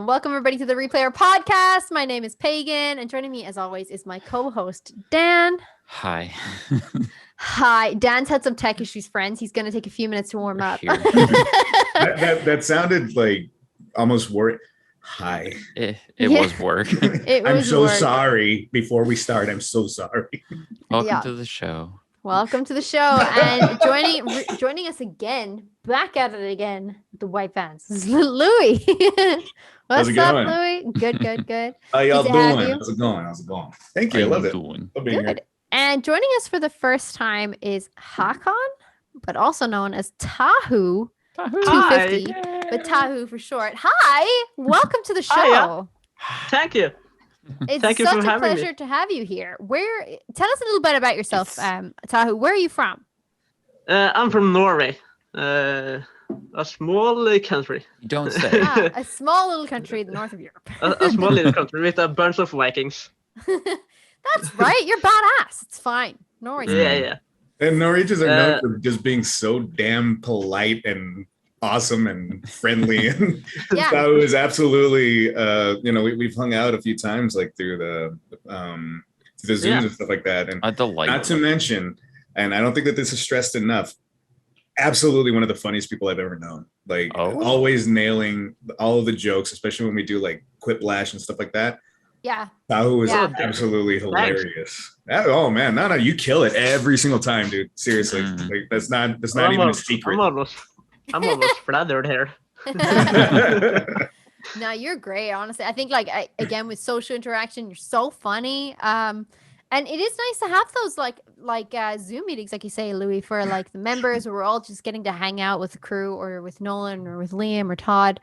Welcome everybody to the Replayer Podcast. My name is Pagan, and joining me as always is my co-host Dan. Hi. Hi. Dan's had some tech issues, friends. He's going to take a few minutes to warm up. that sounded like almost work. Hi. It was work. I'm so sorry. Before we start, I'm so sorry. Welcome to the show. Welcome to the show, and joining us again, back at it again, the white fans, Louis. What's up, Louis? Good. How y'all doing? How's it going? Thank you. I love it. Love being here. And joining us for the first time is Haakon, but also known as Tahu. 250, but Tahu for short. Hi, welcome to the show. Hiya. Thank you. It's Thank you such for a having pleasure to have you here. Tell us a little bit about yourself, Tahu. Where are you from? I'm from Norway, a small country. Don't say. A small little country in the north of Europe. a small little country with a bunch of Vikings. That's right. You're badass. It's fine. Norway's fine. Yeah. And Norwegians are known for just being so damn polite and awesome and friendly. And that was absolutely, we've hung out a few times, like through the Zooms and stuff like that. And not to mention, and I don't think that this is stressed enough, absolutely one of the funniest people I've ever known. Like always nailing all of the jokes, especially when we do like Quiplash and stuff like that. Yeah. Tahu is absolutely hilarious. Oh man, no, you kill it every single time, dude. Seriously. Like that's not even a secret. I'm almost flattered here. No, you're great, honestly. I think again with social interaction, you're so funny. And it is nice to have those like Zoom meetings, like you say, Louis, for like the members where we're all just getting to hang out with the crew or with Nolan or with Liam or Todd.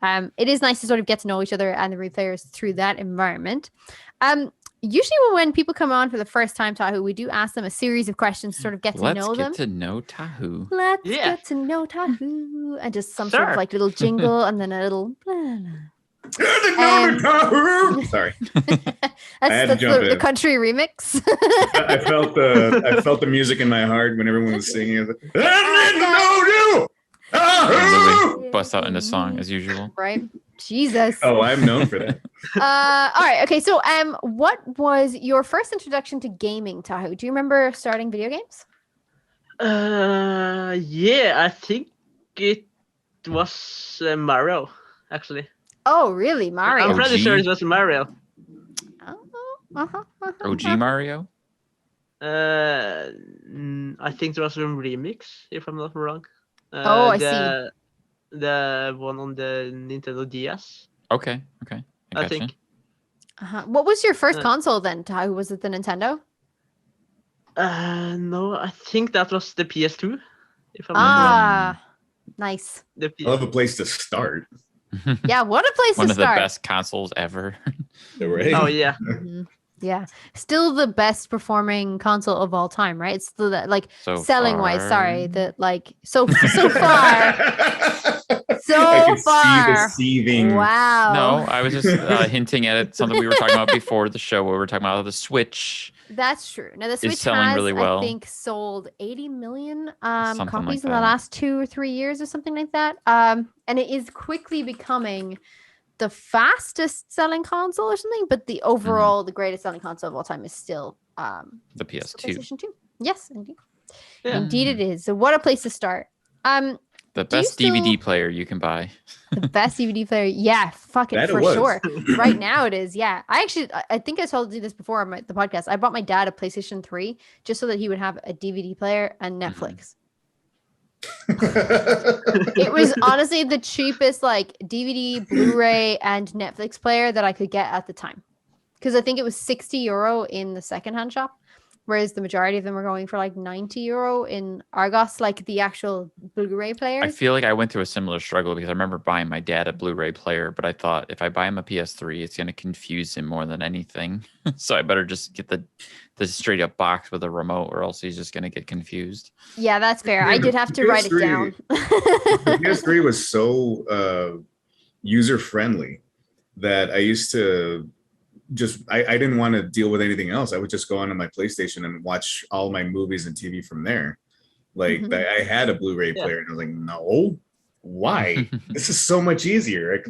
It is nice to sort of get to know each other and the replayers through that environment. Usually when people come on for the first time, Tahu, we do ask them a series of questions to sort of get to know them. Let's get to know Tahu. Let's get to know Tahu. And just some sort of like little jingle and then a little blah, blah. Sorry. That's the country remix. I felt the music in my heart when everyone was singing. I Louis busts out into song as usual. Right. Jesus. Oh, I'm known for that. All right. Okay. So, what was your first introduction to gaming, Tahu? Do you remember starting video games? Yeah, I think it was Mario, actually. Oh, really? Mario? I'm pretty sure it was Mario. OG Mario? I think there was some remix, if I'm not wrong. I see. The one on the Nintendo DS. Okay. I think. What was your first console then, Tahu? Was it the Nintendo? No, I think that was the PS2. If I'm not wrong. Nice. I love a place to start. Yeah, what a place to start. One of the best consoles ever. Right? Oh yeah. Mm-hmm. Yeah, still the best performing console of all time, right? It's still that selling wise. Sorry, that so far. I can see the seething. Wow. No, I was just hinting at it. Something we were talking about before the show, where we were talking about the Switch. That's true. Now the Switch selling really well. I think sold 80 million copies in the last 2 or 3 years or something like that. And it is quickly becoming the fastest selling console or something, but the overall the greatest selling console of all time is still the PS2. PlayStation 2. Yes, indeed. Yeah. Indeed it is. So what a place to start. The best DVD player you can buy. The best DVD player. Yeah, fucking for sure. Right now it is. Yeah. I think I told you this before on the podcast. I bought my dad a PlayStation 3 just so that he would have a DVD player and Netflix. It was honestly the cheapest DVD, Blu-ray, and Netflix player that I could get at the time, because I think it was €60 in the secondhand shop, whereas the majority of them were going for €90 in Argos, like the actual Blu-ray player. I feel like I went through a similar struggle because I remember buying my dad a Blu-ray player, but I thought if I buy him a PS3, it's going to confuse him more than anything. So I better just get the straight up box with a remote, or else he's just going to get confused. Yeah, that's fair. I did have to write it down. The PS3 was so user friendly that I used to I didn't want to deal with anything else. I would just go onto my PlayStation and watch all my movies and TV from there. I had a Blu-ray player and I was like, no, why? This is so much easier.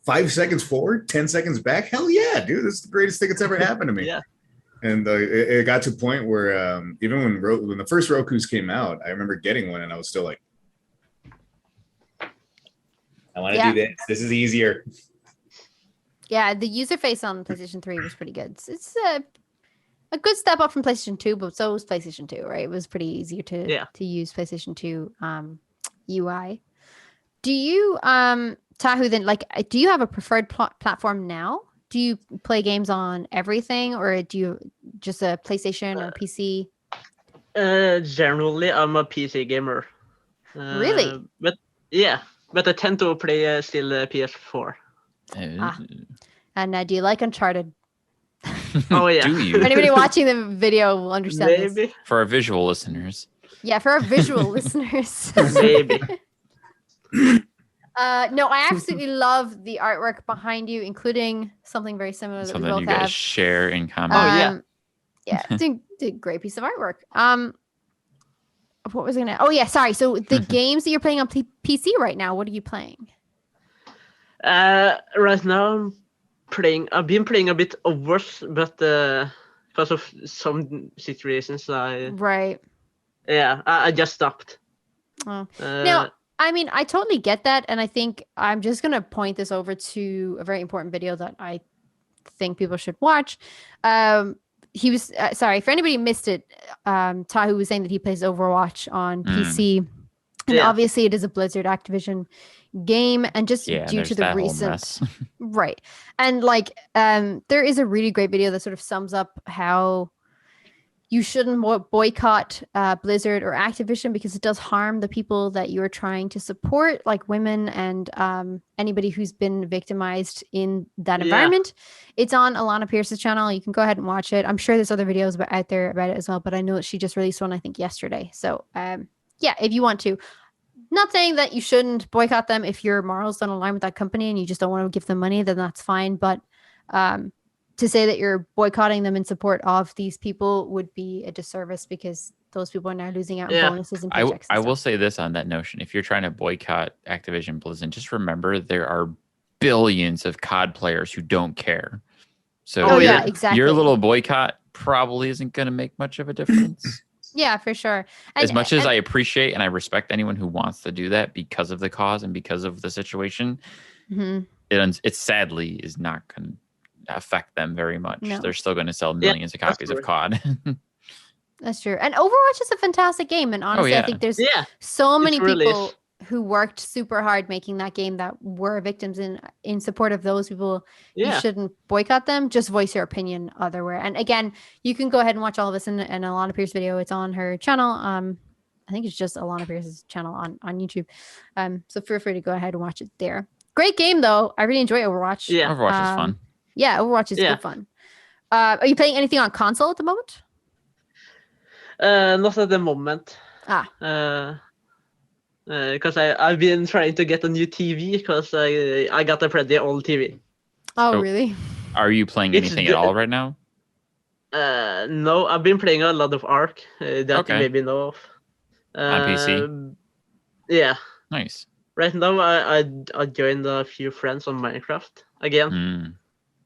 5 seconds forward, 10 seconds back. Hell yeah, dude! This is the greatest thing that's ever happened to me. Yeah. And it got to a point where even when the first Roku's came out, I remember getting one, and I was still like, I want to do this. This is easier. Yeah, the user face on PlayStation 3 was pretty good. It's a good step up from PlayStation 2, but so was PlayStation 2, right? It was pretty easier to use PlayStation 2 UI. Do you Tahu then do you have a preferred platform now? Do you play games on everything, or do you just a PlayStation or PC? Generally, I'm a PC gamer. Really? But I tend to play still PS4. And do you like Uncharted? Oh yeah. Do you? Anybody watching the video will understand Maybe. this. For our visual listeners. Yeah, for our visual listeners. Maybe. No, I absolutely love the artwork behind you, including something very similar that we both you guys have. share in common. Yeah, it's a great piece of artwork. What was I gonna? Oh yeah, sorry. So the games that you're playing on PC right now, what are you playing? Right now, I've been playing a bit of worse, but because of some situations, I just stopped. Oh. Now, I mean, I totally get that, and I think I'm just gonna point this over to a very important video that I think people should watch. He was sorry for anybody who missed it. Tahu was saying that he plays Overwatch on PC, and obviously it is a Blizzard Activision game, and just due to the recent right, and there is a really great video that sort of sums up how you shouldn't boycott Blizzard or Activision because it does harm the people that you're trying to support, like women and anybody who's been victimized in that environment. It's on Alana Pierce's channel. You can go ahead and watch it. I'm sure there's other videos out there about it as well, but I know that she just released one, I think, yesterday. So if you want to. Not saying that you shouldn't boycott them if your morals don't align with that company and you just don't want to give them money, then that's fine. But to say that you're boycotting them in support of these people would be a disservice because those people are now losing out on bonuses and paychecks. I will say this on that notion. If you're trying to boycott Activision Blizzard, just remember there are billions of COD players who don't care. So exactly. Your little boycott probably isn't going to make much of a difference. Yeah, for sure. And, as much as I appreciate and I respect anyone who wants to do that because of the cause and because of the situation, it sadly is not going to affect them very much. No. They're still going to sell millions of copies of COD. That's true. And Overwatch is a fantastic game. And honestly, I think there's so many people who worked super hard making that game that were victims in support of those people. You shouldn't boycott them. Just voice your opinion otherwhere. And again, you can go ahead and watch all of this in Alana Pierce video. It's on her channel. I think it's just Alana Pierce's channel on YouTube. So feel free to go ahead and watch it there. Great game though. I really enjoy Overwatch. Yeah, Overwatch is fun. Yeah, Overwatch is good fun. Are you playing anything on console at the moment? Not at the moment. Because I've been trying to get a new TV because I got a pretty old TV. Oh, really? Are you playing anything at all right now? No, I've been playing a lot of Ark that you maybe know of. On PC? Yeah. Nice. Right now, I joined a few friends on Minecraft again.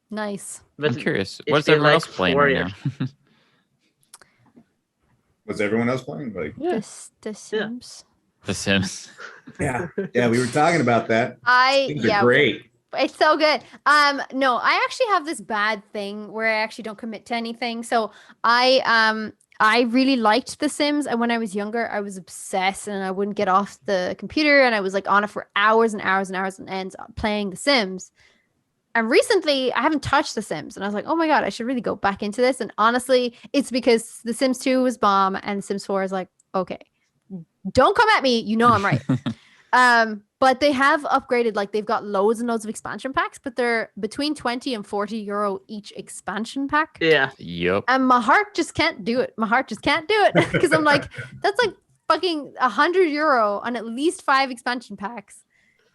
Nice. But I'm curious. What's everyone else playing right now? What's everyone else playing? The Sims. The Sims. Yeah, we were talking about that. Things are great. It's so good. No, I actually have this bad thing where I actually don't commit to anything. So I really liked The Sims, and when I was younger, I was obsessed, and I wouldn't get off the computer, and I was on it for hours and hours and hours and ends playing The Sims. And recently, I haven't touched The Sims, and I was like, oh my god, I should really go back into this. And honestly, it's because The Sims 2 was bomb, and Sims 4 is like, okay, don't come at me, you know I'm right. But they have upgraded, they've got loads and loads of expansion packs, but they're between 20 and 40 euro each expansion pack. Yeah. Yep. And my heart just can't do it. Because I'm like, that's fucking 100 euro on at least 5 expansion packs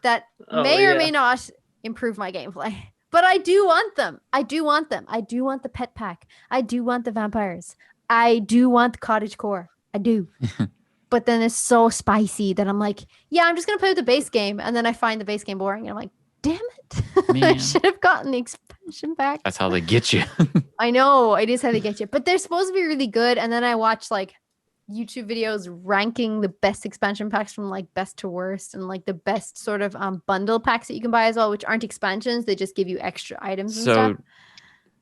that may or may not improve my gameplay. But I do want them. I do want the pet pack. I do want the vampires. I do want the cottage core. I do. but then it's so spicy that I'm like, yeah, I'm just gonna play with the base game, and then I find the base game boring, and I'm like, damn it, I Man. should have gotten the expansion pack. That's how they get you. I know it is how they get you, but they're supposed to be really good. And then I watch like YouTube videos ranking the best expansion packs from like best to worst, and like the best sort of bundle packs that you can buy as well, which aren't expansions. They just give you extra items and stuff.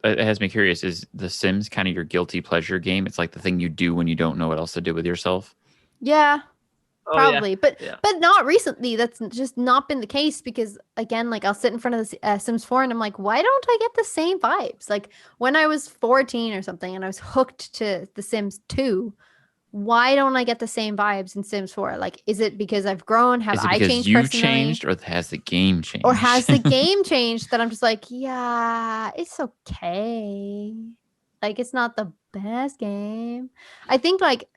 It has me curious. Is The Sims kind of your guilty pleasure game? It's like the thing you do when you don't know what else to do with yourself. Yeah, Oh, probably, yeah. but not recently. That's just not been the case, because again, like I'll sit in front of the Sims 4 and I'm like, why don't I get the same vibes? Like when I was 14 or something and I was hooked to the Sims 2, why don't I get the same vibes in Sims 4? Like, is it because I've grown? Have Is it I because changed you personally? changed, or has the game changed? Or has the game changed that I'm just like, yeah, it's okay. Like, it's not the best game. I think like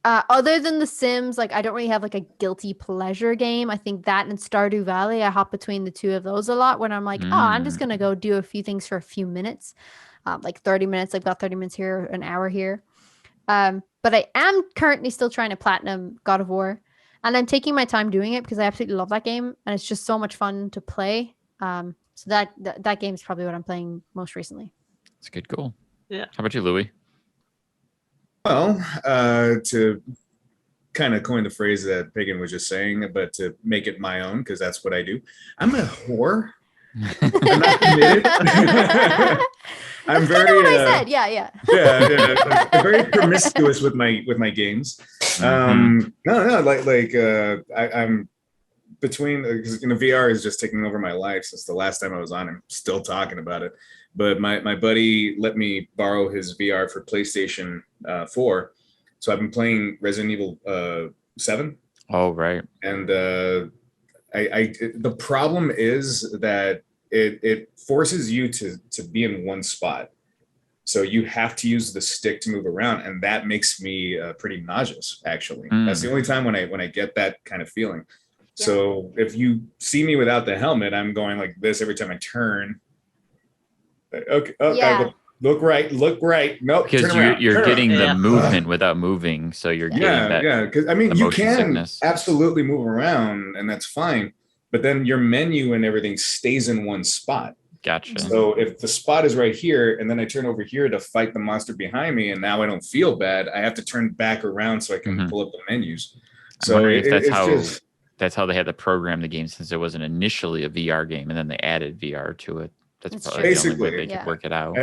other than The Sims, like I don't really have like a guilty pleasure game. I think that and Stardew Valley, I hop between the two of those a lot when I'm like, oh, I'm just gonna go do a few things for a few minutes, like 30 minutes. I've got 30 minutes here, an hour here. But I am currently still trying to platinum God of War, and I'm taking my time doing it because I absolutely love that game, and it's just so much fun to play. So that game is probably what I'm playing most recently. It's a good goal. Yeah. How about you, Louis? Well, to kind of coin the phrase that Pagan was just saying, but to make it my own, because that's what I do. I'm a whore. I'm not committed. I'm very. What I said. Yeah. I'm very promiscuous with my games. No, I'm between, because VR is just taking over my life since the last time I was on. I'm still talking about it, but my buddy let me borrow his VR for PlayStation 4, so I've been playing Resident Evil 7. Oh, right. And the problem is that it forces you to be in one spot, so you have to use the stick to move around, and that makes me pretty nauseous. Actually, that's the only time when I get that kind of feeling. Yeah. So if you see me without the helmet, I'm going like this every time I turn. Okay. Oh, yeah. Look right. Nope. Because you're getting the movement without moving, so you're getting that. Yeah. Because I mean, you can sickness. Absolutely move around, and that's fine. But then your menu and everything stays in one spot. Gotcha. So if the spot is right here, and then I turn over here to fight the monster behind me, and now I don't feel bad, I have to turn back around so I can pull up the menus. So I'm wondering if that's how they had to program the game, since it wasn't initially a VR game, and then they added VR to it. That's probably basically the only way they could work it out.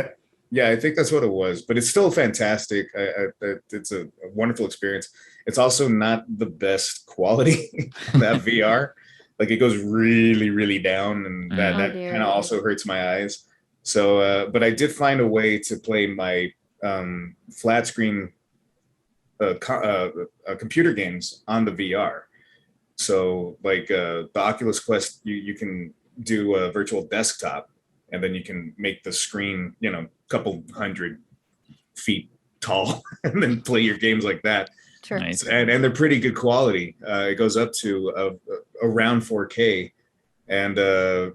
Yeah, I think that's what it was, but it's still fantastic. It's a wonderful experience. It's also not the best quality, that VR. Like it goes really, really down, and that kind of also hurts my eyes. So, but I did find a way to play my flat screen computer games on the VR. So like the Oculus Quest, you can do a virtual desktop, and then you can make the screen, a couple 100 feet tall, and then play your games like that. Sure. Nice. And they're pretty good quality. It goes up to around 4K. And I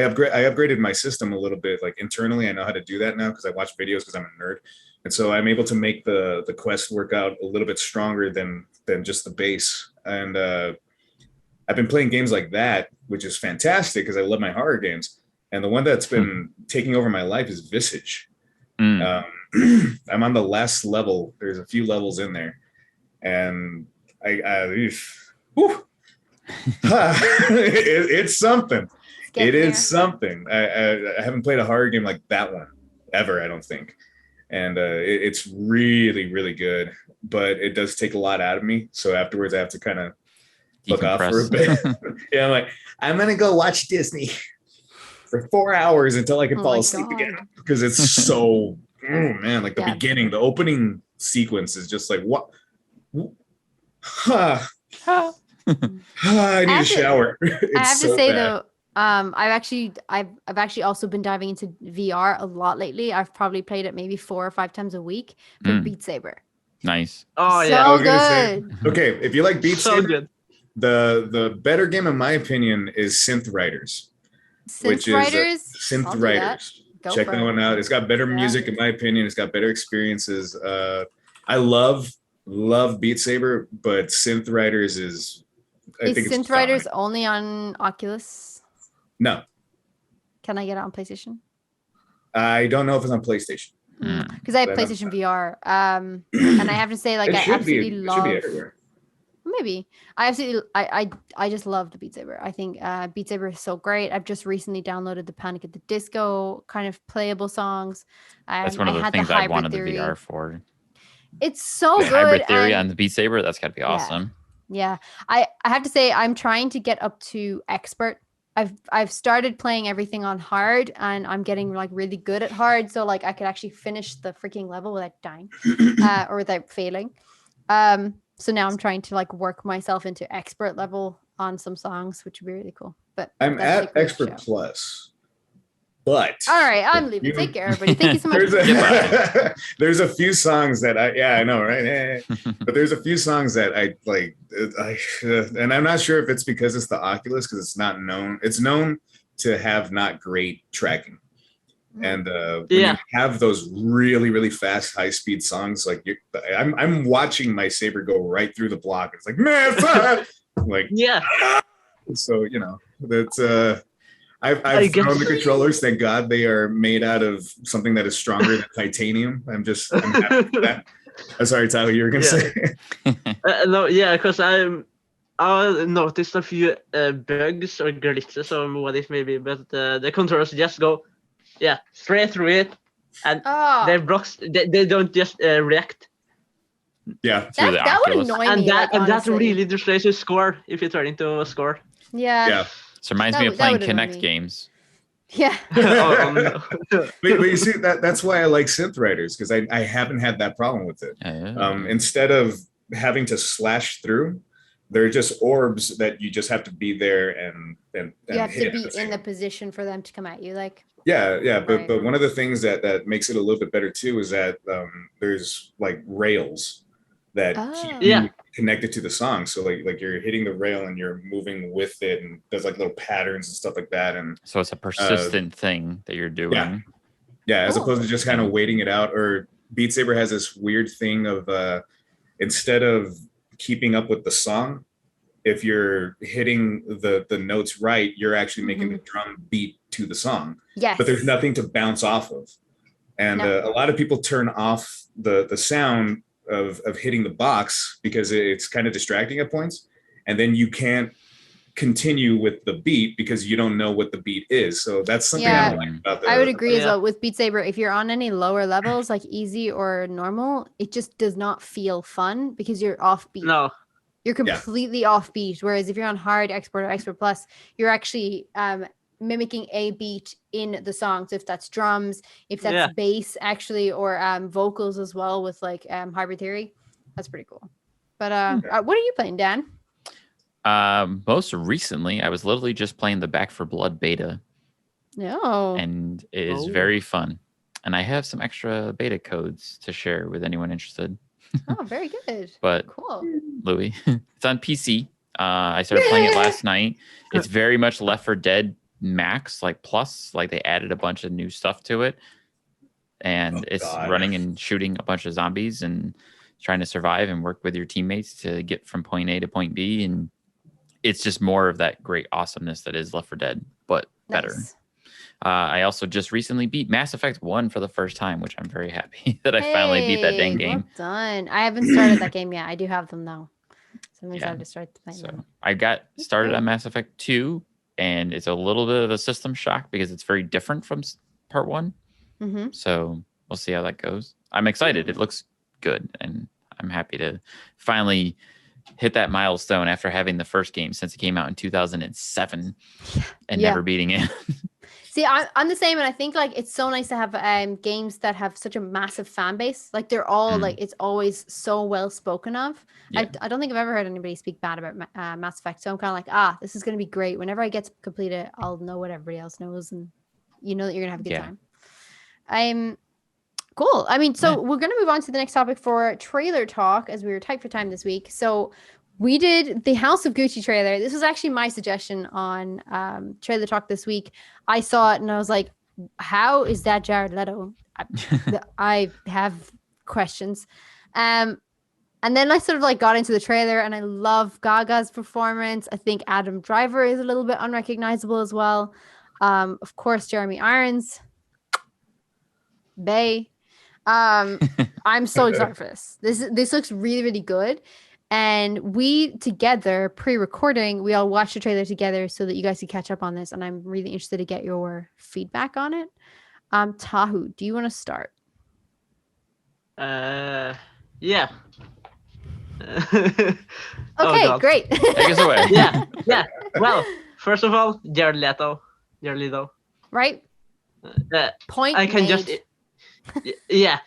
upgraded my system a little bit, like internally. I know how to do that now because I watch videos because I'm a nerd. And so I'm able to make the Quest work out a little bit stronger than just the base. And I've been playing games like that, which is fantastic because I love my horror games. And the one that's been taking over my life is Visage. I'm on the last level. There's a few levels in there. And it's something. It is something. I haven't played a horror game like that one ever, I don't think. And it's really, really good. But it does take a lot out of me. So afterwards, I have to kind of look off for a bit. Yeah, I'm like, I'm going to go watch Disney for 4 hours until I can fall asleep again. Because it's so, like the beginning, the opening sequence is just like, what? I need a shower. I have to say though, I've actually also been diving into VR a lot lately. I've probably played it maybe 4 or 5 times a week for Beat Saber. Nice. Oh yeah. So good. Okay, if you like Beat So Saber, good. The better game in my opinion is Synth Riders. Synth Riders. Check that one out. It's got better music in my opinion. It's got better experiences. I love love Beat Saber, but Synth Riders is Synth Riders only on Oculus? No. Can I get it on PlayStation? I don't know if it's on PlayStation. Because I have PlayStation VR. And I have to say, like, I absolutely love. It should be everywhere. Maybe. I just loved Beat Saber. I think Beat Saber is so great. I've just recently downloaded the Panic at the Disco kind of playable songs. That's one of the things I wanted the VR for. It's so good. Hybrid Theory on the Beat Saber, that's got to be awesome. Yeah. I have to say, I'm trying to get up to expert. I've started playing everything on hard, and I'm getting like really good at hard. So like I could actually finish the freaking level without dying or without failing. So now I'm trying to like work myself into expert level on some songs, which would be really cool. But I'm at expert plus. But all right, I'm leaving. Take care, everybody. Thank you so much. There's a few songs that I know, right? But there's a few songs that I like. And I'm not sure if it's because it's the Oculus, because it's not known. It's known to have not great tracking. And when you have those really, really fast, high-speed songs, like I'm watching my Saber go right through the block. It's like, man, like So that's I've thrown the controllers. Thank God they are made out of something that is stronger than titanium. I'm happy with that. I'm sorry, Tahu, you were gonna say. No, because I noticed a few bugs or glitches or what it may be, but the controllers just go straight through it, and their blocks they don't just react. Yeah, that would annoy me. And that really destroys your score if you turn into a score. Yeah. So it reminds me of playing Kinect games. Yeah. But you see, that's why I like Synth Riders, because I haven't had that problem with it. Instead of having to slash through, they're just orbs that you just have to be there and you have to be in the position for them to come at you. Like but one of the things that makes it a little bit better too is that there's like rails that keep you connected to the song. So like you're hitting the rail and you're moving with it, and there's like little patterns and stuff like that. And so it's a persistent thing that you're doing. As opposed to just kind of waiting it out. Or Beat Saber has this weird thing of instead of keeping up with the song, if you're hitting the notes right, you're actually making the drum beat to the song. Yes. But there's nothing to bounce off of. And a lot of people turn off the sound of hitting the box because it's kind of distracting at points, and then you can't continue with the beat because you don't know what the beat is. So that's something I don't like about I would agree as well with Beat Saber. If you're on any lower levels, like easy or normal, it just does not feel fun because you're off beat. No, you're completely off beat. Whereas if you're on hard, expert, or expert plus, you're actually mimicking a beat in the song. So if that's drums, if that's bass actually, or vocals as well with like Hybrid Theory, that's pretty cool. But what are you playing, Dan? Most recently, I was literally just playing the Back for Blood beta. And it is very fun. And I have some extra beta codes to share with anyone interested. Oh, very good. But cool. Louis, it's on PC. I started playing it last night. It's very much Left 4 Dead Max, like plus, like they added a bunch of new stuff to it. And it's running and shooting a bunch of zombies and trying to survive and work with your teammates to get from point A to point B. And it's just more of that great awesomeness that is Left 4 Dead, but better. Nice. I also just recently beat Mass Effect 1 for the first time, which I'm very happy that I finally beat that dang game. Well done. I haven't started that game yet. I do have them though. So I'm excited to start playing them. I got started on Mass Effect 2, and it's a little bit of a system shock because it's very different from part 1. Mm-hmm. So we'll see how that goes. I'm excited. It looks good, and I'm happy to finally hit that milestone after having the first game since it came out in 2007 and never beating it. See, I'm the same, and I think like it's so nice to have games that have such a massive fan base. Like they're all like it's always so well spoken of. I don't think I've ever heard anybody speak bad about Mass Effect. So I'm kind of like, this is going to be great. Whenever I get to complete it, I'll know what everybody else knows, and you know that you're gonna have a good time. Cool. I mean, so we're gonna move on to the next topic for trailer talk, as we were tight for time this week. So we did the House of Gucci trailer. This was actually my suggestion on Trailer Talk this week. I saw it and I was like, how is that Jared Leto? I have questions. And then I sort of like got into the trailer, and I love Gaga's performance. I think Adam Driver is a little bit unrecognizable as well. Of course, Jeremy Irons, Bay. I'm so excited for this. This looks really, really good. And we together, pre-recording, we all watched the trailer together so that you guys could catch up on this. And I'm really interested to get your feedback on it. Tahu, do you want to start? Yeah. Okay, great. Take us away. Yeah. Well, first of all, Jared Leto. Right? Point I can made. just, yeah.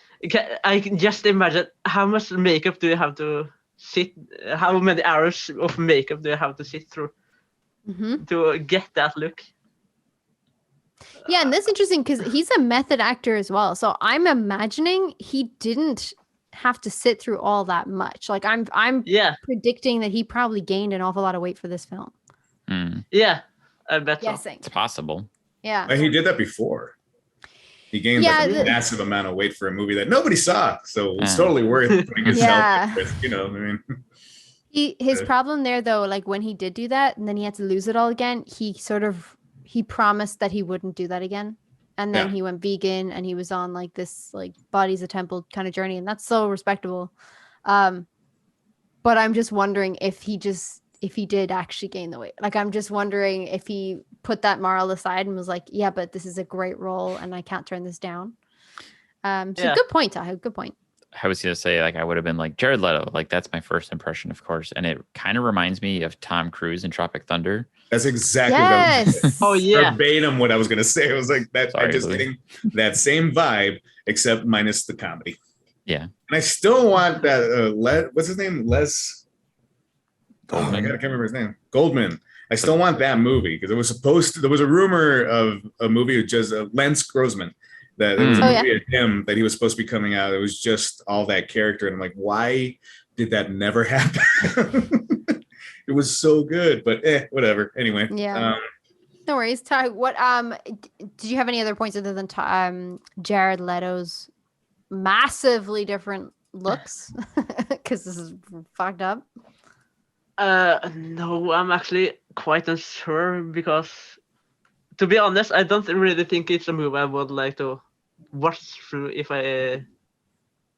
I can just imagine how much makeup do you have to sit? How many hours of makeup do you have to sit through to get that look? Yeah, and that's interesting because he's a method actor as well. So I'm imagining he didn't have to sit through all that much. Like I'm predicting that he probably gained an awful lot of weight for this film. Yeah, I bet so. Guessing. It's possible. Yeah. He did that before. He gained like a massive amount of weight for a movie that nobody saw. So it's totally worth putting yourself at risk, you know, I mean. His problem there though, like when he did do that and then he had to lose it all again, he promised that he wouldn't do that again. And then he went vegan and he was on like this like body's a temple kind of journey, and that's so respectable. But I'm just wondering if he did actually gain the weight. Like I'm just wondering if he put that moral aside and was like, yeah, but this is a great role and I can't turn this down. Good point, Tahu. Good point. I was gonna say, like, I would have been like Jared Leto. Like, that's my first impression, of course, and it kind of reminds me of Tom Cruise in Tropic Thunder. That's exactly what I was Oh yeah, verbatim what I was gonna say. I was like that. Sorry, I'm just Louis. getting that same vibe, except minus the comedy. Yeah, and I still want that. What's his name? Les. Goldman. Oh my God, I can't remember his name. Goldman. I still want that movie because it was supposed to. There was a rumor of a movie with just Lance Grossman. That there was a movie of him that he was supposed to be coming out. It was just all that character, and I'm like, why did that never happen? It was so good, but whatever. Anyway, no worries. Ty, what did you have any other points other than Jared Leto's massively different looks? Because this is fucked up. No, I'm actually quite unsure because, to be honest, I don't really think it's a movie I would like to watch through if I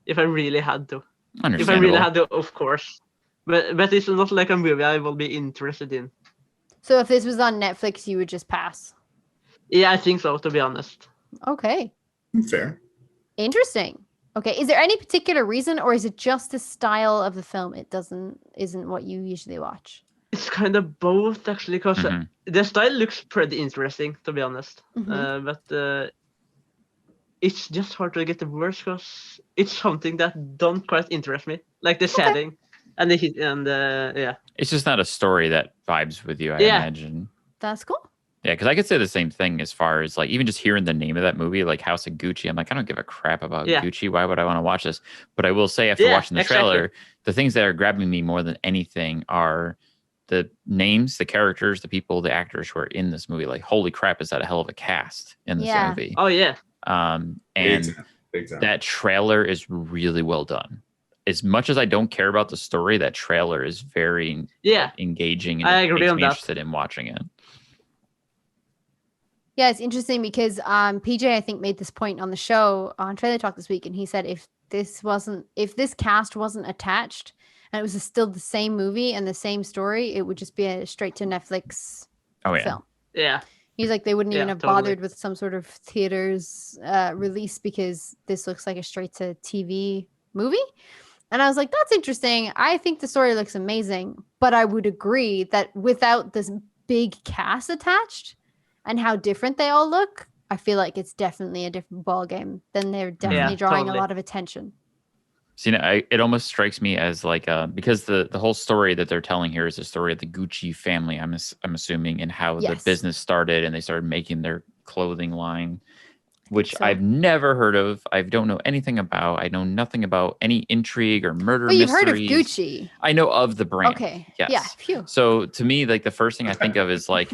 really had to. If I really had to, of course. But it's not like a movie I will be interested in. So if this was on Netflix, you would just pass? Yeah, I think so, to be honest. Okay. Fair. Interesting. Okay. Is there any particular reason, or is it just the style of the film? Isn't what you usually watch? It's kind of both, actually, because the style looks pretty interesting, to be honest. But it's just hard to get the words because it's something that don't quite interest me, like the setting and the heat and It's just not a story that vibes with you, I imagine. That's cool. Yeah, because I could say the same thing as far as like even just hearing the name of that movie, like House of Gucci. I'm like, I don't give a crap about Gucci. Why would I want to watch this? But I will say, after watching the trailer, the things that are grabbing me more than anything are the names, the characters, the people, the actors who are in this movie. Like, holy crap, is that a hell of a cast in this movie? Oh yeah. And Big time. that trailer is really well done. As much as I don't care about the story, that trailer is very engaging, and I it agree makes on me that. interested in watching it. Yeah, it's interesting because PJ, I think, made this point on the show on Trailer Talk this week, and he said if this cast wasn't attached and it was still the same movie and the same story, it would just be a straight to Netflix film. Yeah. He's like, they wouldn't even have totally bothered with some sort of theaters release because this looks like a straight to TV movie. And I was like, that's interesting. I think the story looks amazing, but I would agree that without this big cast attached and how different they all look, I feel like it's definitely a different ball game. Then they're definitely drawing a lot of attention. So, it almost strikes me as like because the whole story that they're telling here is the story of the Gucci family. I'm assuming, and how the business started, and they started making their clothing line, which I've never heard of. I don't know anything about. I know nothing about any intrigue or murder mysteries. You've heard of Gucci. I know of the brand. Okay. Yes. Yeah. Phew. So to me, like the first thing I think of is like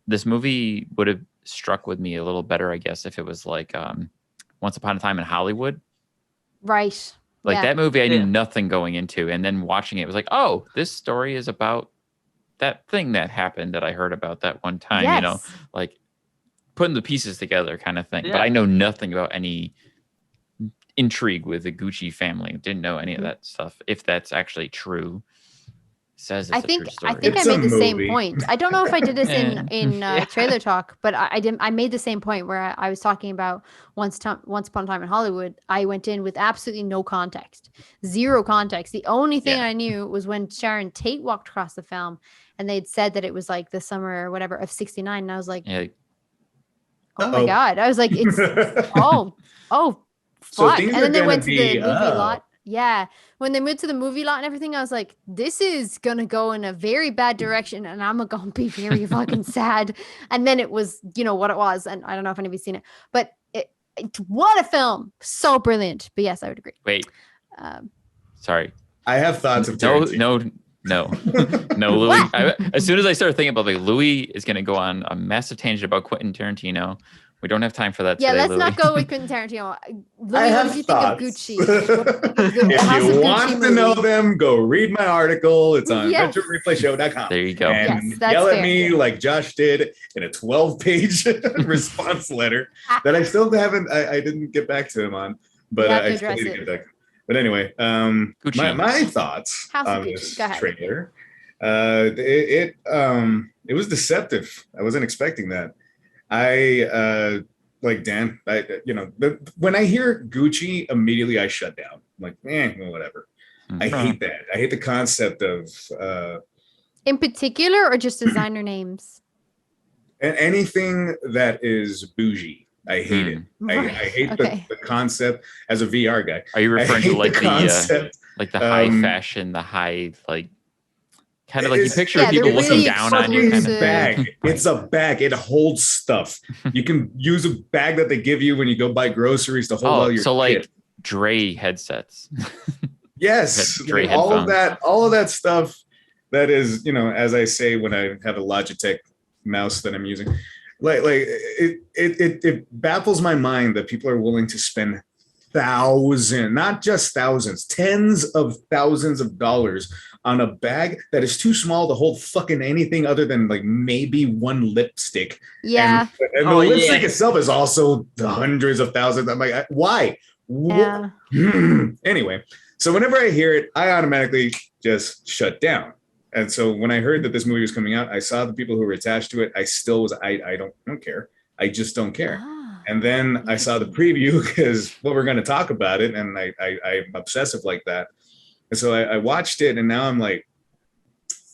this movie would have struck with me a little better, I guess, if it was like Once Upon a Time in Hollywood. Right. Like that movie, I knew nothing going into, and then watching it was like, oh, this story is about that thing that happened that I heard about that one time. Yes. You know, like putting the pieces together, kind of thing. Yeah. But I know nothing about any intrigue with the Gucci family. Didn't know any of that stuff. If that's actually true. Says it's a true story. I think It's I a made the same movie. point. I don't know if I did this in Yeah. trailer talk, but I didn't. I made the same point where I was talking about once upon a time in Hollywood. I went in with absolutely no context, zero context. The only thing I knew was when Sharon Tate walked across the film, and they'd said that it was like the summer or whatever of '69, and I was like, oh my god! I was like, it's oh So fuck! things And then they are went to gonna the be movie up. lot. Yeah. When they moved to the movie lot and everything, I was like, this is going to go in a very bad direction and I'm going to be very fucking sad. And then it was, you know, what it was. And I don't know if anybody's seen it, but what a film. So brilliant. But yes, I would agree. Wait. Sorry. I have thoughts of Tarantino. No, Louis. As soon as I started thinking about like Louis is going to go on a massive tangent about Quentin Tarantino. We don't have time for that today, let's Louis. not go with Quentin Tarantino. Louis, I have what did you thoughts. think of Gucci? If you want to know them, go read my article. It's on VeteranReplayShow.com. There you go. And that's yell at fair. me like Josh did in a 12-page response letter that I still haven't. I didn't get back to him on, but I still need to get back. But anyway, my thoughts on this trailer. It was deceptive. I wasn't expecting that. Like Dan, when I hear Gucci, immediately I shut down. I'm like, well, whatever. I hate that. I hate the concept of in particular, or just designer names. And anything that is bougie. I hate it. I hate the concept as a VR guy. Are you referring to like the high fashion, the high like kind of like you picture people looking down on you kind of bag. It's a bag. It holds stuff. You can use a bag that they give you when you go buy groceries to hold all your so shit. Like Dre headsets. Yes. All of that stuff that is, as I say when I have a Logitech mouse that I'm using. Like it baffles my mind that people are willing to spend not just thousands, tens of thousands of dollars on a bag that is too small to hold fucking anything other than like maybe one lipstick. Yeah. And the lipstick itself is also the hundreds of thousands. I'm like, why? Yeah. Anyway, so whenever I hear it, I automatically just shut down. And so when I heard that this movie was coming out, I saw the people who were attached to it. I still was, I don't care. I just don't care. And then I saw the preview because we're going to talk about it. And I'm obsessive like that. And so I watched it and now I'm like,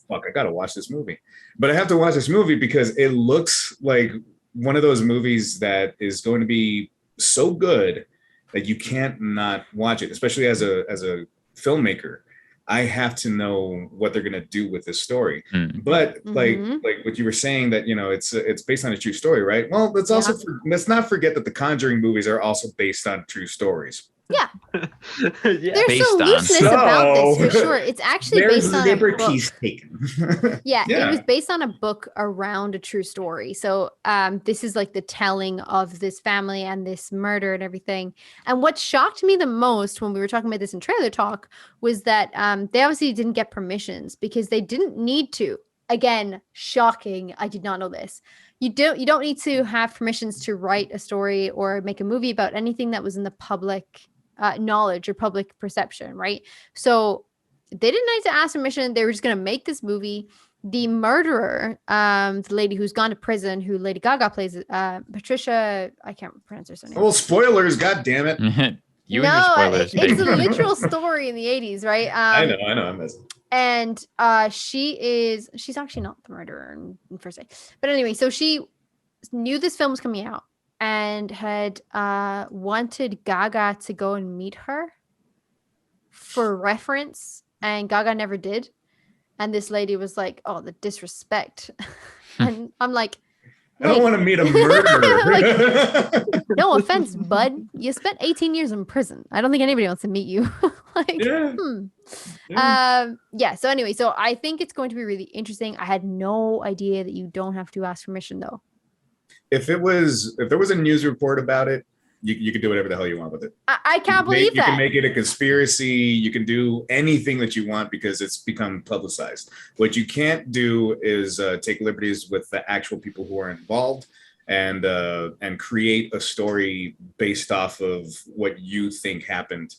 fuck, I got to watch this movie. But I have to watch this movie because it looks like one of those movies that is going to be so good that you can't not watch it, especially as a filmmaker. I have to know what they're going to do with this story. But like what you were saying that, it's based on a true story, right? Well, let's not forget that the Conjuring movies are also based on true stories. Yeah. There's some looseness about this for sure. It's actually based on liberties taken. It was based on a book around a true story. So this is like the telling of this family and this murder and everything. And what shocked me the most when we were talking about this in trailer talk was that they obviously didn't get permissions because they didn't need to. Again, shocking. I did not know this. You don't need to have permissions to write a story or make a movie about anything that was in the public knowledge or public perception, right? So they didn't need to ask permission. They were just going to make this movie. The murderer, the lady who's gone to prison, who Lady Gaga plays, Patricia, I can't pronounce her name. Well, spoilers, God damn it. Spoilers. It's a literal story in the 80s, right? I know, I'm messing. And she's actually not the murderer in first day. But anyway, so she knew this film was coming out and had wanted Gaga to go and meet her for reference, and Gaga never did. And this lady was like, "Oh, the disrespect." And I'm like, I don't want to meet a murderer. No offense, bud. You spent 18 years in prison. I don't think anybody wants to meet you. So anyway, so I think it's going to be really interesting. I had no idea that you don't have to ask permission though. If there was a news report about it, you can do whatever the hell you want with it. I can't believe that. You can make it a conspiracy. You can do anything that you want because it's become publicized. What you can't do is take liberties with the actual people who are involved and create a story based off of what you think happened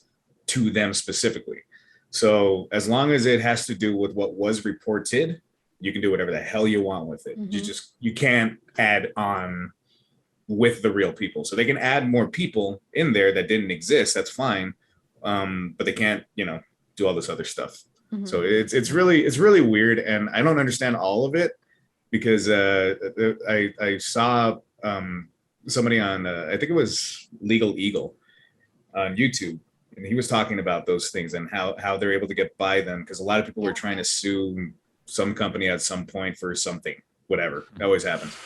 to them specifically. So as long as it has to do with what was reported, you can do whatever the hell you want with it. You can't add on with the real people. So they can add more people in there that didn't exist. That's fine. But they can't, do all this other stuff. So it's really weird. And I don't understand all of it because I saw somebody on, I think it was Legal Eagle on YouTube. And he was talking about those things and how they're able to get by them. Because a lot of people were trying to sue some company at some point for something, whatever. It always happens.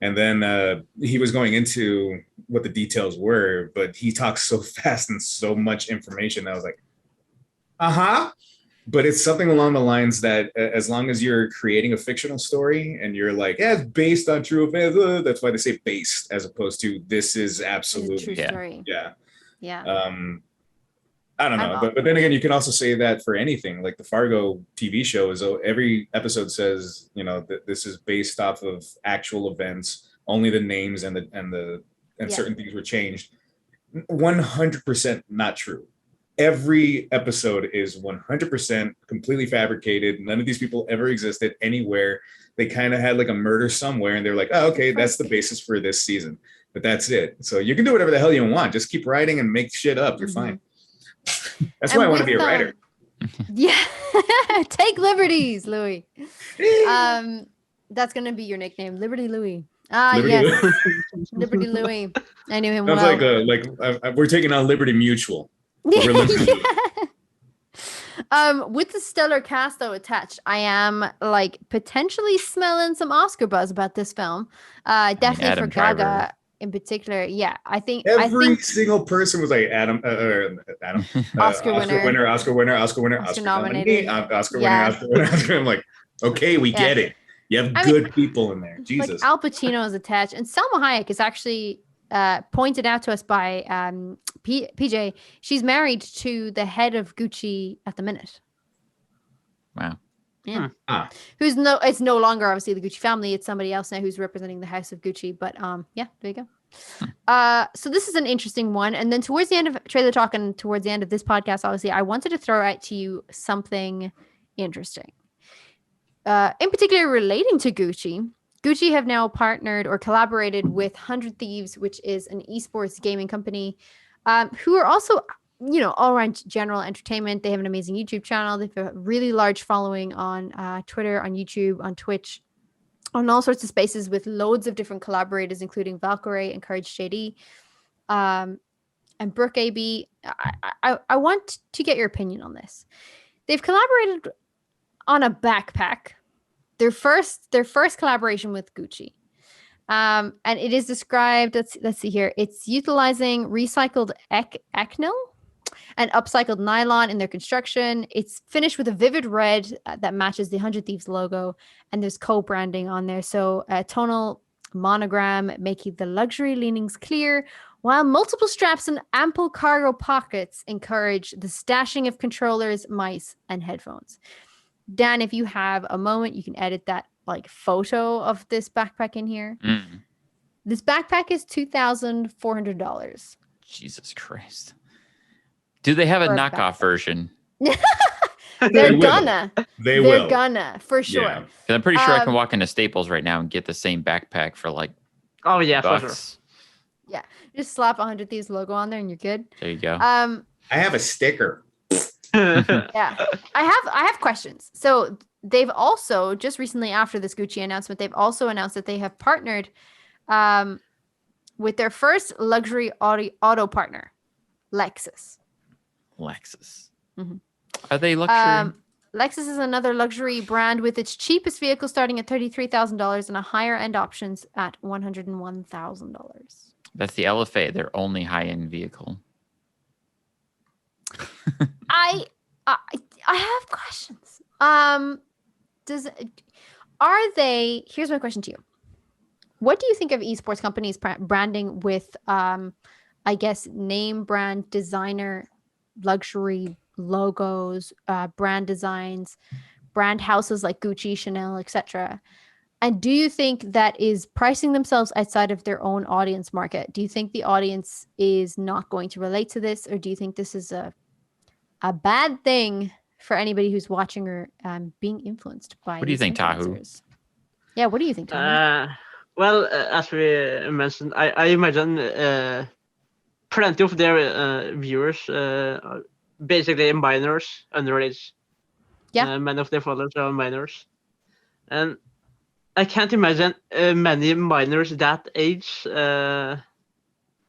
And then he was going into what the details were, but he talks so fast and so much information. I was like, But it's something along the lines that as long as you're creating a fictional story and you're like, it's based on true events, that's why they say based as opposed to this is absolutely true story. Yeah. I don't know, but then again, you can also say that for anything. Like the Fargo TV show is every episode says, that this is based off of actual events. Only the names and certain things were changed. 100% not true. Every episode is 100% completely fabricated. None of these people ever existed anywhere. They kind of had like a murder somewhere, and they're like, "Oh, okay, that's the basis for this season." But that's it. So you can do whatever the hell you want. Just keep writing and make shit up. You're fine. That's why I want to be a writer. Yeah. Take liberties, Louis. That's going to be your nickname, Liberty Louis. Liberty yes. Louis. Liberty Louis. I knew him Sounds well. like we're taking on Liberty Mutual. We're with the stellar cast though attached, I am like potentially smelling some Oscar buzz about this film. Definitely for Gaga in particular. Yeah, I think every single person was like Adam, Oscar winner, Oscar nominated, Oscar winner. I'm like, okay, we get it. You have good people in there. Jesus. Like Al Pacino is attached, and Selma Hayek is actually pointed out to us by PJ. She's married to the head of Gucci at the minute. Wow. Yeah. It's no longer obviously the Gucci family. It's somebody else now who's representing the house of Gucci. But yeah, there you go. So this is an interesting one. And then towards the end of trailer talk and towards the end of this podcast, obviously, I wanted to throw out to you something interesting. In particular, relating to Gucci. Gucci have now partnered or collaborated with 100 Thieves, which is an esports gaming company, who are also, all around general entertainment. They have an amazing YouTube channel. They have a really large following on Twitter, on YouTube, on Twitch, on all sorts of spaces with loads of different collaborators, including Valkyrie and Courage JD, and Brooke AB. I want to get your opinion on this. They've collaborated on a backpack. Their first collaboration with Gucci. And it is described, let's see here. It's utilizing recycled Ecnyl and upcycled nylon in their construction. It's finished with a vivid red that matches the 100 Thieves logo. And there's co-branding on there. So a tonal monogram making the luxury leanings clear, while multiple straps and ample cargo pockets encourage the stashing of controllers, mice, and headphones. Dan, if you have a moment, you can edit that photo of this backpack in here. This backpack is $2,400. Jesus Christ. Do they have a knockoff version? They're gonna, for sure. Yeah. I'm pretty sure I can walk into Staples right now and get the same backpack for oh yeah, bucks. for sure. Yeah, just slap 100 Thieves logo on there and you're good. There you go. I have a sticker. Yeah, I have questions. So they've also just recently, after this Gucci announcement, they've also announced that they have partnered with their first luxury auto partner, Lexus. Mm-hmm. Are they luxury? Lexus is another luxury brand with its cheapest vehicle starting at $33,000 and a higher end options at $101,000. That's the LFA, their only high-end vehicle. I have questions. Here's my question to you. What do you think of esports companies branding with I guess, name brand designer, luxury logos, brand designs, brand houses like Gucci, Chanel, etc. And do you think that is pricing themselves outside of their own audience market? Do you think the audience is not going to relate to this, or do you think this is a bad thing for anybody who's watching or being influenced by What do you these think, Tahu? influencers? Yeah, what do you think, Tahu? Well, as we mentioned, I imagine plenty of their viewers are basically minors, underage. Yeah. Many of their followers are minors. And I can't imagine many minors that age have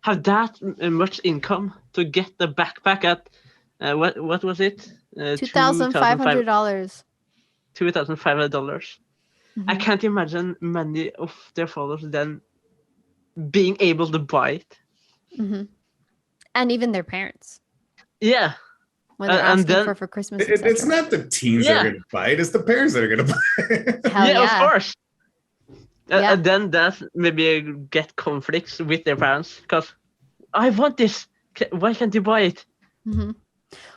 that much income to get the backpack at what was it? $2,500. $2,500. I can't imagine many of their followers then being able to buy it. And even their parents. Yeah. When they're asking for Christmas. It's not the teens that are going to buy it, it's the parents that are going to buy it. Hell yeah, of course. And then that maybe get conflicts with their parents because I want this. Why can't you buy it?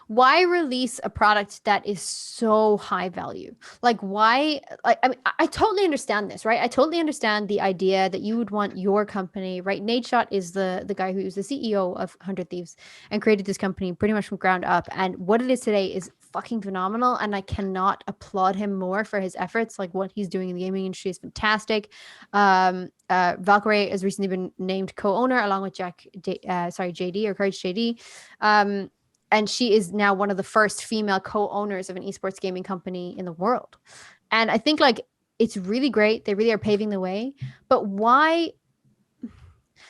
Why release a product that is so high value? Like, why? I mean, I totally understand this, right? I totally understand the idea that you would want your company, right? Nate Shot is the guy who's the CEO of 100 Thieves and created this company pretty much from ground up. And what it is today is fucking phenomenal. And I cannot applaud him more for his efforts. Like, what he's doing in the gaming industry is fantastic. Valkyrie has recently been named co-owner along with JD or Courage JD. And she is now one of the first female co-owners of an esports gaming company in the world. And I think like it's really great. They really are paving the way. But why?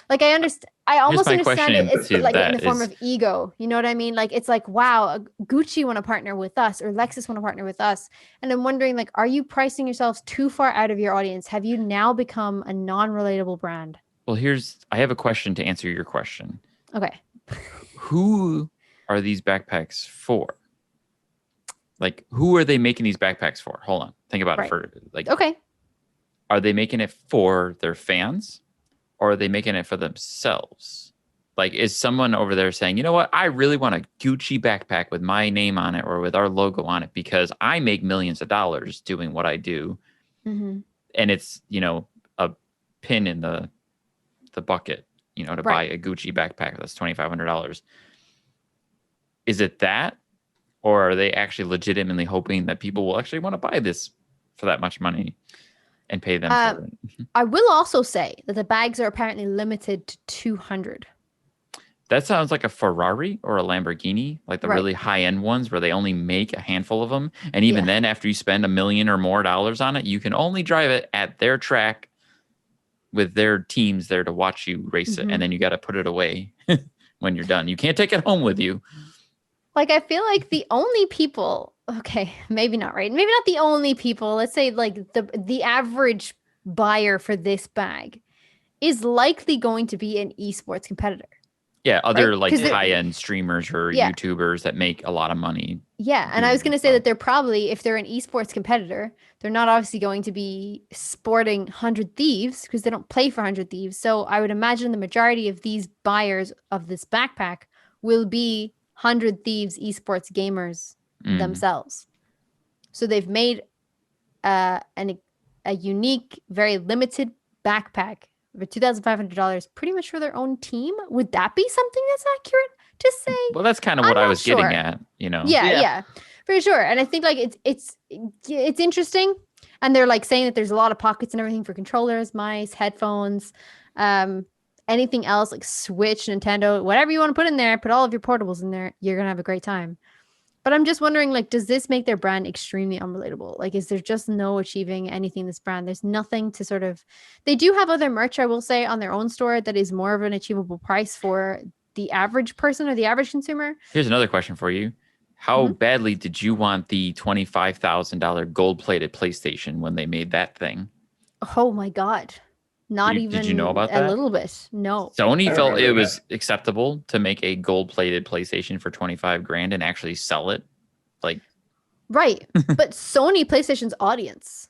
Like I understand. I almost understand it. It's like in the form of ego. You know what I mean? Like it's like, wow, Gucci want to partner with us or Lexus want to partner with us. And I'm wondering, like, are you pricing yourselves too far out of your audience? Have you now become a non-relatable brand? Well, I have a question to answer your question. Okay. Who are these backpacks for? Like, who are they making these backpacks for? Hold on. Think about it for like, okay. Are they making it for their fans or are they making it for themselves? Like, is someone over there saying, you know what? I really want a Gucci backpack with my name on it or with our logo on it because I make millions of dollars doing what I do. And it's, a pin in the bucket, to buy a Gucci backpack that's $2,500. Is it that, or are they actually legitimately hoping that people will actually want to buy this for that much money and pay them for it? I will also say that the bags are apparently limited to 200. That sounds like a Ferrari or a Lamborghini, like the really high-end ones where they only make a handful of them. And even then, after you spend $1 million or more on it, you can only drive it at their track with their teams there to watch you race it. And then you got to put it away when you're done. You can't take it home with you. Like, I feel like the only people, okay, maybe not right. Maybe not the only people. Let's say like the average buyer for this bag is likely going to be an esports competitor. Yeah, other like high-end streamers or YouTubers that make a lot of money. Yeah, and I was going to say that they're probably, if they're an esports competitor, they're not obviously going to be sporting 100 Thieves because they don't play for 100 Thieves. So I would imagine the majority of these buyers of this backpack will be 100 Thieves esports gamers themselves. So they've made a unique, very limited backpack for $2,500 pretty much for their own team. Would that be something that's accurate to say? Well, that's kind of what I was getting at, Yeah, for sure. And I think like it's interesting. And they're like saying that there's a lot of pockets and everything for controllers, mice, headphones, anything else like Switch, Nintendo, whatever you want to put in there, put all of your portables in there. You're going to have a great time. But I'm just wondering, like, does this make their brand extremely unrelatable? Like, is there just no achieving anything in this brand? There's nothing to sort of, they do have other merch, I will say, on their own store that is more of an achievable price for the average person or the average consumer. Here's another question for you. How badly did you want the $25,000 gold-plated PlayStation when they made that thing? Oh my God. Did you know about that? A little bit. No. Sony felt it was acceptable to make a gold-plated PlayStation for $25,000 and actually sell it. Right. But Sony PlayStation's audience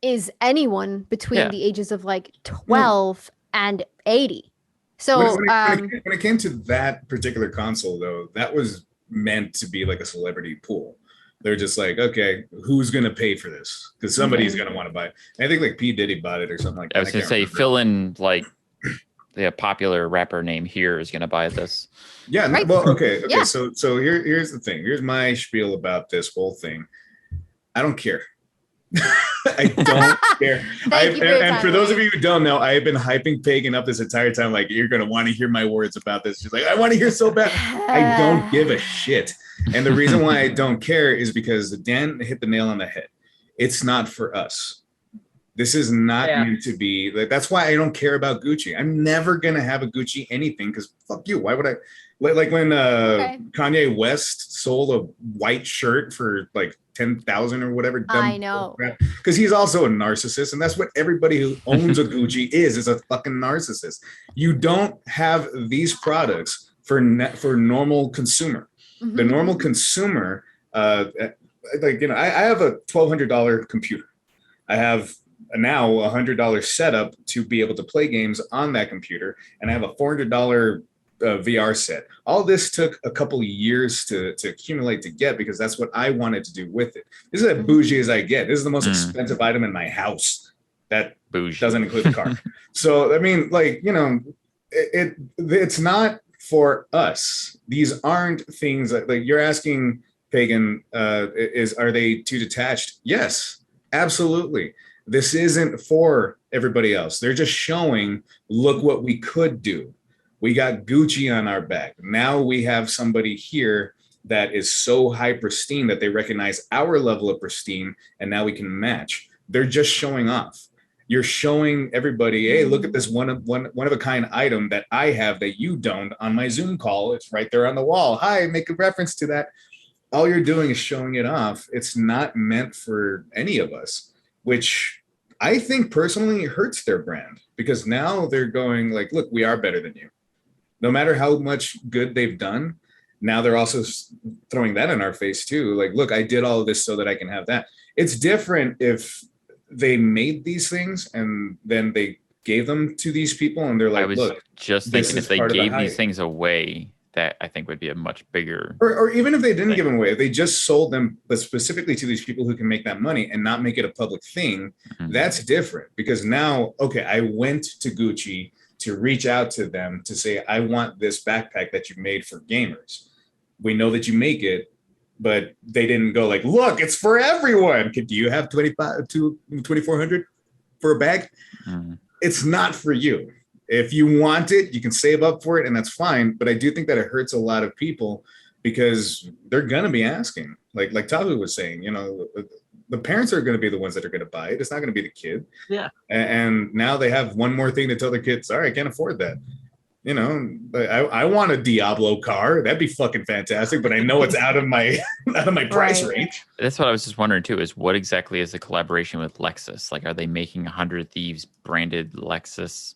is anyone between the ages of like 12 and 80. So when it came to that particular console, though, that was meant to be like a celebrity pool. They're just like, okay, who's gonna pay for this? Because somebody's gonna want to buy it. And I think like P Diddy bought it or something like that. I was gonna say, fill in like the popular rapper name here is gonna buy this. Yeah. Right. Well, okay. Yeah. So here's the thing. Here's my spiel about this whole thing. I don't care. I don't care. And for those of you who don't know, I have been hyping Pagan up this entire time. Like, you're gonna want to hear my words about this. She's like, I want to hear so bad. I don't give a shit. And the reason why I don't care is because Dan hit the nail on the head. It's not for us. This is not meant to be. Like, that's why I don't care about Gucci. I'm never gonna have a Gucci anything because fuck you. Why would I? Like when Kanye West sold a white shirt for like 10,000 or whatever. I know. Because he's also a narcissist, and that's what everybody who owns a Gucci is a fucking narcissist. You don't have these products for normal consumer. Mm-hmm. The normal consumer, like, you know, I have a $1,200 computer. I have now a $100 setup to be able to play games on that computer, and I have a $400 VR set. All this took a couple of years to accumulate to get, because that's what I wanted to do with it. This is as bougie as I get. This is the most expensive item in my house. That bougie doesn't include the car. So, I mean, like, you know, it's not for us. These aren't things that, like, you're asking, Pagan, are they too detached? Yes, absolutely. This isn't for everybody else. They're just showing, look what we could do. We got Gucci on our back. Now we have somebody here that is so high pristine that they recognize our level of pristine, and now we can match. They're just showing off. You're showing everybody, hey, look at this one of a kind item that I have that you don't on my Zoom call. It's right there on the wall. Hi, make a reference to that. All you're doing is showing it off. It's not meant for any of us, which I think personally hurts their brand, because now they're going like, look, we are better than you. No matter how much good they've done, now they're also throwing that in our face too. Like, look, I did all of this so that I can have that. It's different if they made these things and then they gave them to these people and they're like, look, just thinking if they gave these things away, that I think would be a much bigger. Or even if they didn't give them away, if they just sold them, but specifically to these people who can make that money and not make it a public thing, that's different. Because now, okay, I went to Gucci to reach out to them to say, I want this backpack that you made for gamers. We know that you make it, but they didn't go like, look, it's for everyone. Do you have 2,400 for a bag? It's not for you. If you want it, you can save up for it, and that's fine. But I do think that it hurts a lot of people because they're going to be asking, like Tahu was saying, you know, the parents are going to be the ones that are going to buy it. It's not going to be the kid. Yeah. And now they have one more thing to tell their kids, sorry, I can't afford that. You know, I want a Diablo car. That'd be fucking fantastic, but I know it's out of my price range. That's what I was just wondering too, is what exactly is the collaboration with Lexus? Like, are they making 100 Thieves branded Lexus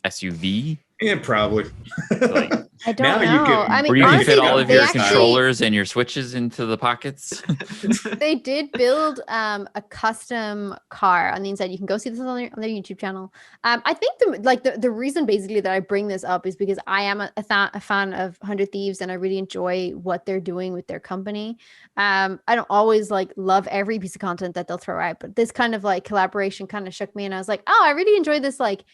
SUV? Yeah, probably. Like, I don't know. I mean, where you can fit all of your actually, controllers and your switches into the pockets. They did build a custom car on the inside. You can go see this on their YouTube channel. I think the reason basically that I bring this up is because I am a fan of 100 Thieves, and I really enjoy what they're doing with their company. I don't always like love every piece of content that they'll throw out, but this kind of like collaboration kind of shook me, and I was like, oh, I really enjoy this, like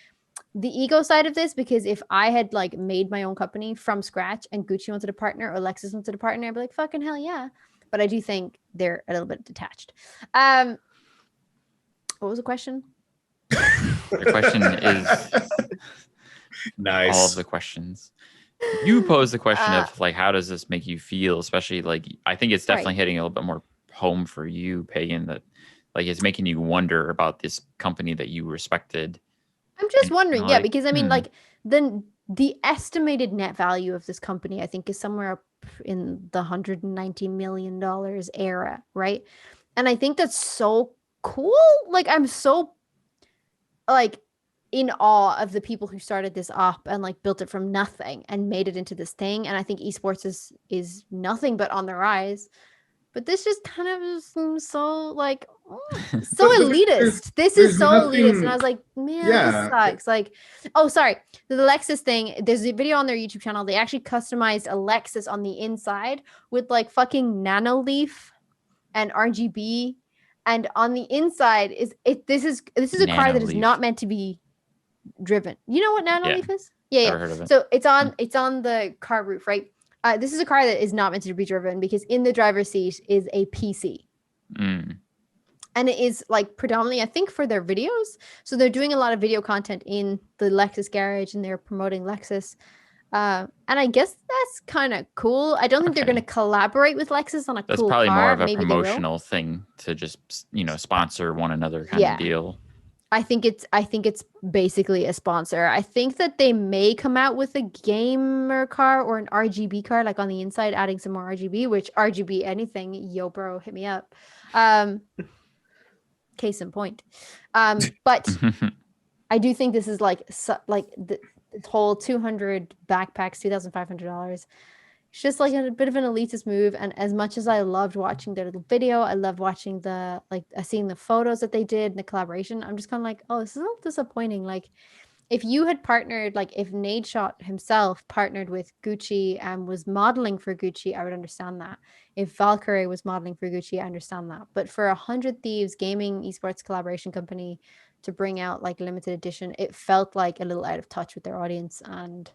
the ego side of this, because if I had like made my own company from scratch and Gucci wanted a partner or Lexus wanted a partner, I'd be like, fucking hell yeah. But I do think they're a little bit detached. What was the question? The question is nice. All of the questions. You pose the question of like, how does this make you feel? Especially like, I think it's definitely hitting a little bit more home for you, Pagan, that like it's making you wonder about this company that you respected. I'm just wondering, like, yeah, because I mean, like the estimated net value of this company, I think, is somewhere up in the $190 million era, right? And I think that's so cool. Like, I'm so like in awe of the people who started this up and like built it from nothing and made it into this thing. And I think esports is nothing but on the rise. But this just kind of seems so like so But elitist. This there's is so elitist, and I was like, man, this Yeah. sucks. Like, oh, sorry, the Lexus thing. There's a video on their YouTube channel. They actually customized a Lexus on the inside with like fucking nano leaf and RGB, and on the inside is it. This is a car that is Nanoleaf. not meant to be driven. You know what nano Yeah. leaf is? Yeah, Never heard of it. So it's on the car roof, right? This is a car that is not meant to be driven because in the driver's seat is a PC. Mm. And it is like predominantly, I think, for their videos. So they're doing a lot of video content in the Lexus garage and they're promoting Lexus. And I guess that's kind of cool. I don't think they're Okay. going to collaborate with Lexus on a That's cool probably car. more of a Maybe they will. promotional thing to just, sponsor one another kind Yeah. of deal. I think it's basically a sponsor. I think that they may come out with a gamer car or an RGB car, like on the inside, adding some more RGB, which RGB anything, yo bro, hit me up. Case in point. But I do think this is like the whole 200 backpacks, $2,500. It's just like a bit of an elitist move. And as much as I loved watching their little video, I love watching seeing the photos that they did and the collaboration. I'm just kind of like, oh, this is a little disappointing. Like if you had partnered, like if Nadeshot himself partnered with Gucci and was modeling for Gucci, I would understand that. If Valkyrie was modeling for Gucci, I understand that. But for 100 Thieves gaming esports collaboration company to bring out like limited edition, it felt like a little out of touch with their audience and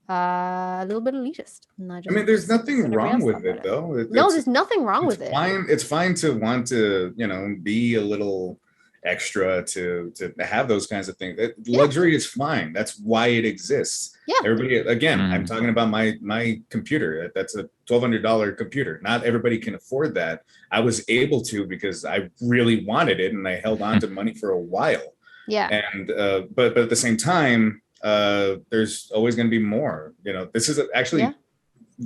a little bit elitist. I mean, there's nothing wrong with it, though. There's nothing wrong with it. It's fine to want to, be a little extra to have those kinds of things. Luxury is fine. That's why it exists. Yeah. Everybody, again, I'm talking about my computer. That's a $1,200 computer. Not everybody can afford that. I was able to because I really wanted it and I held on to money for a while. Yeah. And but at the same time, there's always going to be more. This is actually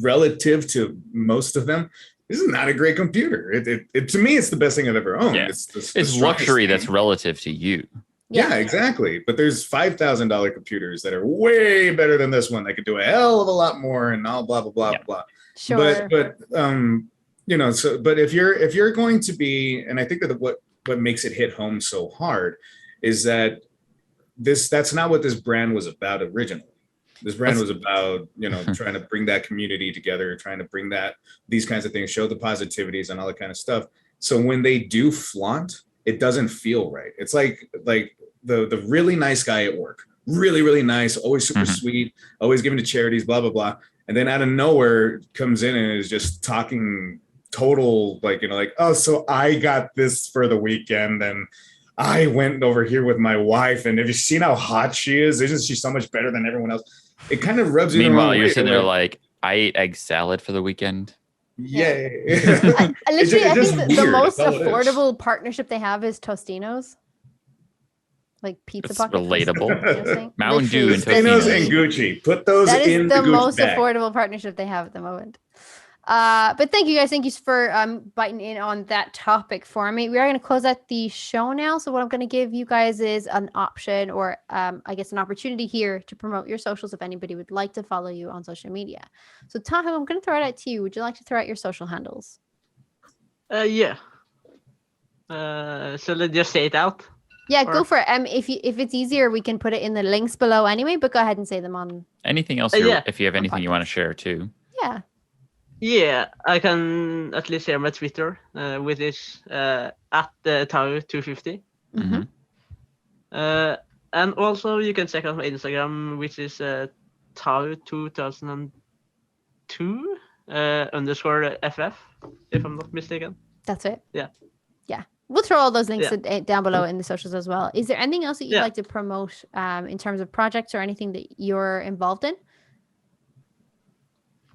relative to most of them. This is not a great computer. It to me, it's the best thing I've ever owned. Yeah. It's luxury that's relative to you. Yeah, exactly. But there's $5,000 computers that are way better than this one. They could do a hell of a lot more and all blah blah blah blah. Sure. But but if you're going to be, and I think that what makes it hit home so hard is that that's not what this brand was about originally. This brand was about, trying to bring that community together, trying to bring these kinds of things, show the positivities and all that kind of stuff. So when they do flaunt, it doesn't feel right. It's like the really nice guy at work, really, really nice, always super sweet, always giving to charities, blah, blah, blah. And then out of nowhere comes in and is just talking total, oh, so I got this for the weekend and I went over here with my wife, and have you seen how hot she is? Isn't she so much better than everyone else? It kind of rubs you. Meanwhile, you're sitting there like, I ate egg salad for the weekend. Yeah. I think the most affordable partnership they have is Tostinos. Like pizza pockets. Relatable. Mountain Dew and Tostinos and Gucci. Put those in the Gucci bag. That is the most affordable partnership they have at the moment. But thank you guys. Thank you for biting in on that topic for me. We are going to close out the show now. So what I'm going to give you guys is an option or I guess an opportunity here to promote your socials if anybody would like to follow you on social media. So Tahu, I'm going to throw it out to you. Would you like to throw out your social handles? Yeah. So let's just say it out. Yeah, go for it. If it's easier, we can put it in the links below anyway, but go ahead and say them on. Anything else if you have anything you want to share too. Yeah. Yeah, I can at least share my Twitter, which is at Tahu250. And also you can check out my Instagram, which is Tahu2002 _FF, if I'm not mistaken. That's it. Yeah. We'll throw all those links down below in the socials as well. Is there anything else that you'd like to promote in terms of projects or anything that you're involved in?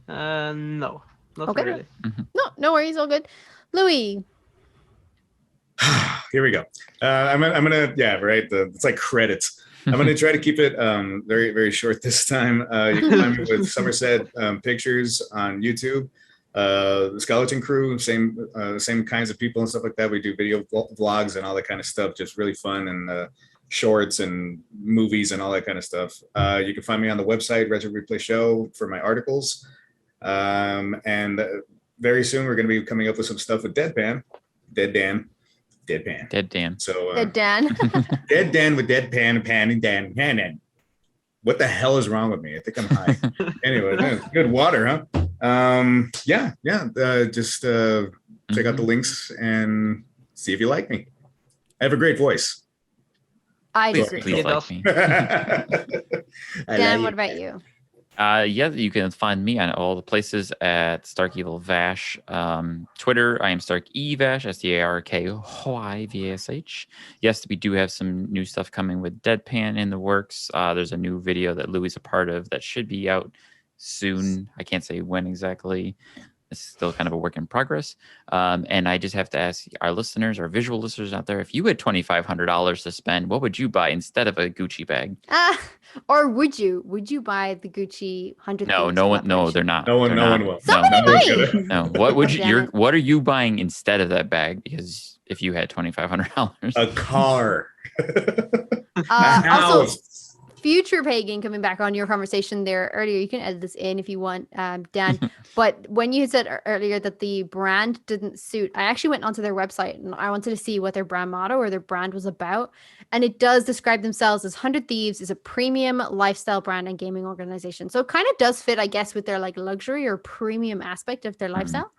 No. Not really. No worries, all good. Louis. Here we go. I'm gonna it's like credits. I'm gonna try to keep it very, very short this time. You can find me with Somerset Pictures on YouTube. The Skeleton Crew, same kinds of people and stuff like that. We do video vlogs and all that kind of stuff, just really fun and shorts and movies and all that kind of stuff. You can find me on the website Retro Replay Show for my articles. And very soon we're going to be coming up with some stuff with Deadpan. Deadpan. So Dead Dan. Dead Dan with Deadpan, Pan, and Dan. What the hell is wrong with me? I think I'm high. Anyway, good water, huh? Just check out the links and see if you like me. I have a great voice. I agree. Please like me. Dan, what about you? You can find me on all the places at Stark Evil Vash. Twitter, I am Stark Evash, StarkyVash. Yes, we do have some new stuff coming with Deadpan in the works. There's a new video that Louis is a part of that should be out soon. I can't say when exactly. It's still kind of a work in progress. And I just have to ask our listeners, our visual listeners out there, if you had $2,500 to spend, what would you buy instead of a Gucci bag? Or would you? Would you buy the Gucci 100? No one. No, they're not. No one will. Somebody might. No. What would you? What are you buying instead of that bag? Because if you had $2,500, a car, also, future pagan, coming back on your conversation there earlier, you can edit this in if you want, Dan. But when you said earlier that the brand didn't suit, I actually went onto their website and I wanted to see what their brand motto or their brand was about. And it does describe themselves as 100 Thieves is a premium lifestyle brand and gaming organization. So it kind of does fit, I guess, with their like luxury or premium aspect of their lifestyle.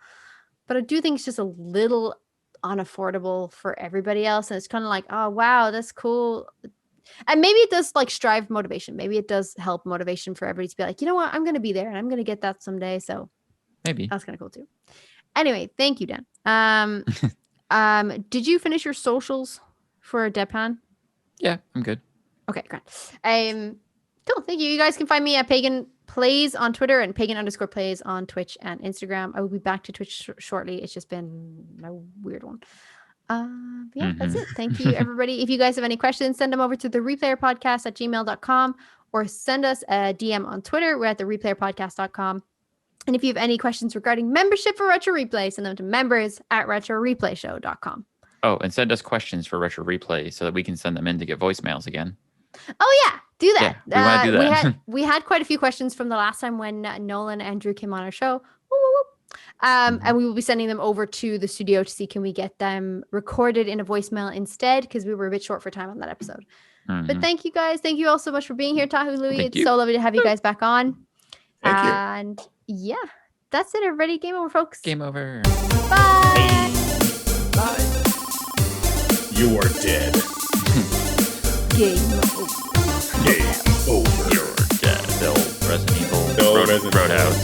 But I do think it's just a little unaffordable for everybody else. And it's kind of like, oh, wow, that's cool. And maybe it does like strive motivation. Maybe it does help motivation for everybody to be like, you know what, I'm going to be there and I'm going to get that someday. So maybe that's kind of cool too. Anyway, thank you, Dan. Did you finish your socials for Deadpan? Yeah, I'm good. Okay, great. Cool. Thank you. You guys can find me at Pagan Plays on Twitter and Pagan_Plays on Twitch and Instagram. I will be back to Twitch shortly. It's just been a weird one. That's it. Thank you, everybody. If you guys have any questions, send them over to thereplayerpodcast@gmail.com or send us a DM on Twitter. We're at thereplayerpodcast.com. And if you have any questions regarding membership for Retro Replay, send them to members@retroreplayshow.com. Oh, and send us questions for Retro Replay so that we can send them in to get voicemails again. Oh, yeah. Do that. Yeah, we want to do that. We had quite a few questions from the last time when Nolan and Drew came on our show. Woo, woo, woo. And we will be sending them over to the studio to see can we get them recorded in a voicemail instead, because we were a bit short for time on that episode. But thank you guys. Thank you all so much for being here, Tahu, Louis. It's so lovely to have you guys back on. Thank you. And yeah, that's it, everybody. Game over, folks. Game over. Bye. Bye. You are dead. Game over. Game over. You're dead. Resident Evil. No, Resident Evil. Roadhouse.